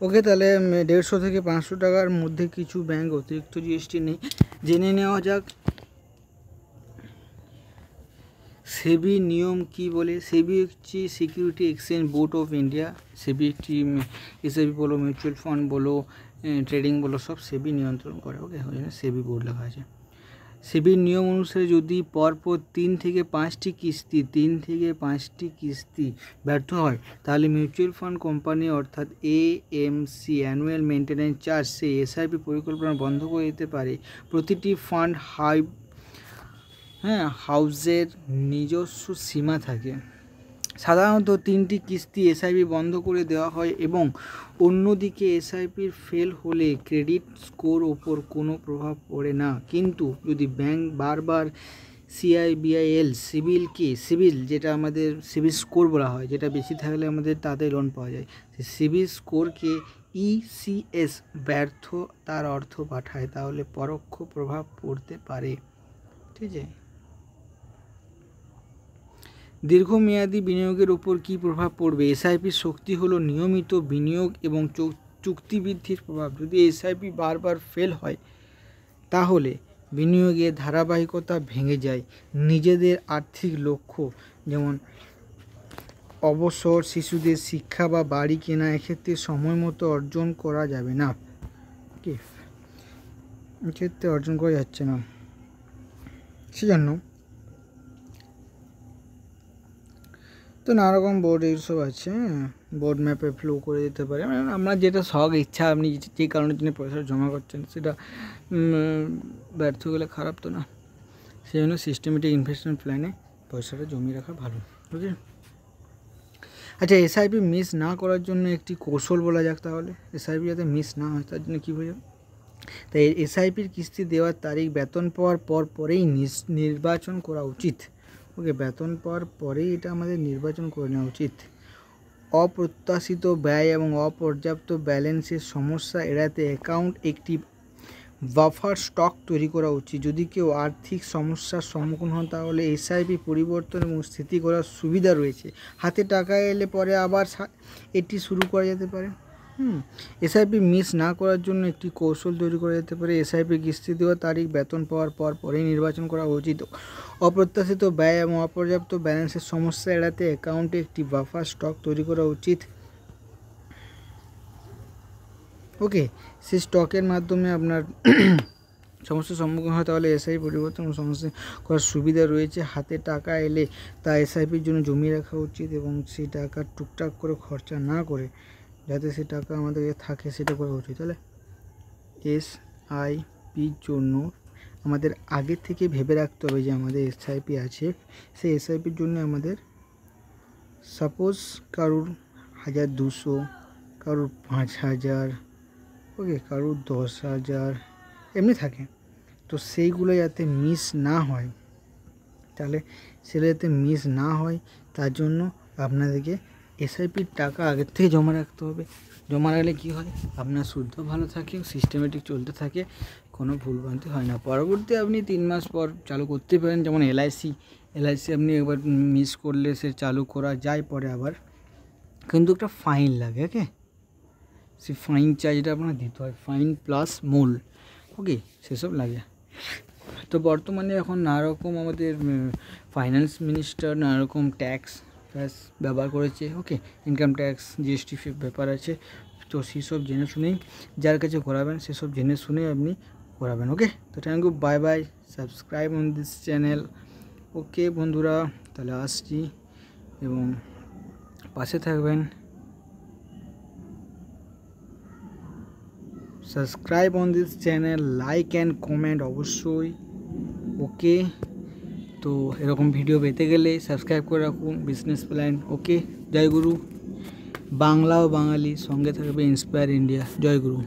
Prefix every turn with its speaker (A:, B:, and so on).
A: ওকে, তাহলে 150 থেকে 500 টাকার মধ্যে কিছু ব্যাংক অতিরিক্ত জিএসটি নেই, জেনে নেওয়া যাক। সেবি নিয়ম কি বলে। সেবি হচ্ছে security exchange board of India. SEBI একটি এসআইপি বলো, মিউচুয়াল ফান্ড বলো, ট্রেডিং বলো, সব সেবি নিয়ন্ত্রণ করে। ওকে, ওই জন্য সেবি বোর্ড লেখা আছে। সেবির নিয়ম অনুসারে যদি পরপর 3 থেকে 5টি কিস্তি ব্যর্থ হয়, তাহলে মিউচুয়াল ফান্ড কোম্পানি অর্থাৎ এএমসি অ্যানুয়াল মেনটেন্যান্স চার্জ সে এসআইপি পরিকল্পনা বন্ধ করে দিতে পারে। প্রতিটি ফান্ড হাউসের নিজস্ব সীমা থাকে। সাধারণত 3টি কিস্তি এসআইপি বন্ধ করে দেওয়া হয় এবং অন্যদিকে এসআইপির ফেল হলে ক্রেডিট স্কোর ওপর কোনো প্রভাব পড়ে না। কিন্তু যদি ব্যাংক বারবার সিবিল যেটা আমাদের সিবিল স্কোর বলা হয়, যেটা বেশি থাকলে আমাদের তাতে লোন পাওয়া যায়, সিবিল স্কোরকে ইসিএস ব্যর্থ তার অর্থ পাঠায়, তাহলে পরোক্ষ প্রভাব পড়তে পারে। ঠিক আছে। দীর্ঘমেয়াদী বিনিয়োগের উপর কী প্রভাব পড়বে। এসআইপির শক্তি হলো নিয়মিত বিনিয়োগ এবং চুক্তি বৃদ্ধির প্রভাব। যদি এসআইপি বারবার ফেল হয়, তাহলে বিনিয়োগের ধারাবাহিকতা ভেঙে যায়। নিজেদের আর্থিক লক্ষ্য যেমন অবসর, শিশুদের শিক্ষা বা বাড়ি কেনা, এক্ষেত্রে সময় মতো অর্জন করা যাবে না। কি এক্ষেত্রে অর্জন করা যাচ্ছে না, সেজন্য তো নানা রকম বোর্ড এইসব আছে। বোর্ড ম্যাপে ফ্লো করে দিতে পারে, মানে আপনার যেটা শখ ইচ্ছা, আপনি যে কারণের জন্য পয়সা জমা করছেন সেটা ব্যর্থ গেলে খারাপ তো না। সেই জন্য সিস্টেমেটিক ইনভেস্টমেন্ট প্ল্যানে পয়সাটা জমিয়ে রাখা ভালো। বুঝলি। আচ্ছা, এসআইপি মিস না করার জন্য একটি কৌশল বলা যাক। তাহলে এসআইপি যাতে মিস না হয় তার জন্য কী বোঝাবে। তাই এসআইপির কিস্তি দেওয়ার তারিখ বেতন পাওয়ার পরেই নির্বাচন করা উচিত। ওকে, বেতন পাওয়ার পরেই এটা আমাদের নির্বাচন করে নেওয়া উচিত। অপ্রত্যাশিত ব্যয় এবং অপর্যাপ্ত ব্যালেন্সের সমস্যা এড়াতে অ্যাকাউন্ট একটি বাফার স্টক তৈরি করা উচিত। যদি কেউ আর্থিক সমস্যার সম্মুখীন হন, তাহলে এসআইপি পরিবর্তন এবং স্থিতি করার সুবিধা রয়েছে। হাতে টাকা এলে পরে আবার এটি শুরু করা যেতে পারে। এসআইপি মিস না করার জন্য একটি কৌশল তৈরি করা যেতে পারে। এসআইপি কিস্তি দেওয়ার তারিখ বেতন পাওয়ার পরেই নির্বাচন করা উচিত। অপ্রত্যাশিত ব্যয় এবং অপর্যাপ্ত ব্যালেন্সের সমস্যা এড়াতে অ্যাকাউন্টে একটি বাফার স্টক তৈরি করা উচিত। ওকে, সেই স্টকের মাধ্যমে আপনার সমস্যার সম্মুখীন হয়, তাহলে এসআইপি পরিবর্তন সমস্যা করার সুবিধা রয়েছে। হাতে টাকা এলে তা এসআইপির জন্য জমিয়ে রাখা উচিত এবং সেই টাকা টুকটাক করে খরচা না করে যাতে সে টাকা আমাদের থাকে সেটা করা উচিত। তাহলে এসআইপির জন্য আমাদের আগে থেকে ভেবে রাখতে হবে যে আমাদের এসআইপি আছে। সেই এসআইপির জন্য আমাদের সাপোজ কারুর 1200, কারুর 5000, ওকে, কারুর 10,000 এমনি থাকে। তো সেইগুলো যাতে মিস না হয়, তাহলে সেটা যাতে মিস না হয় তার জন্য আপনাদেরকে এসআইপির টাকা আগের থেকে জমা রাখতে হবে। জমা রাখলে কী হয়, আপনার শুদ্ধ ভালো থাকে, সিস্টেমেটিক চলতে থাকে, কোনো ভুলভ্রান্তি হয় না। পরবর্তী আপনি 3 মাস পর চালু করতে পারেন। যেমন এলআইসি আপনি একবার মিস করলে সে চালু করা যায় পরে আবার, কিন্তু একটা ফাইন লাগে। ওকে, সেই ফাইন চার্জটা আপনার দিতে হয়, ফাইন প্লাস মূল। ওকে, সেসব লাগে। তো বর্তমানে এখন নানারকম আমাদের ফাইন্যান্স মিনিস্টার নানারকম ট্যাক্স ব্যবহার করেছে। ওকে, ইনকাম ট্যাক্স, জিএসটি ব্যাপার আছে। তো সেসব জেনে শুনেই যার কাছে করাবেন, সেসব জেনে শুনেই আপনি করাবেন। ওকে, তো thank you, bye bye, subscribe on this channel. Okay বন্ধুরা, তাহলে আসছি এবং পাশে থাকবেন। Subscribe on this channel, like and comment অবশ্যই। ওকে, তো এরকম ভিডিও পেতে গেলে সাবস্ক্রাইব করে রাখুন বিজনেস প্ল্যান। ওকে, জয় গুরু। বাংলা ও বাঙালি সঙ্গে থাকবে ইন্সপায়ার ইন্ডিয়া। জয় গুরু।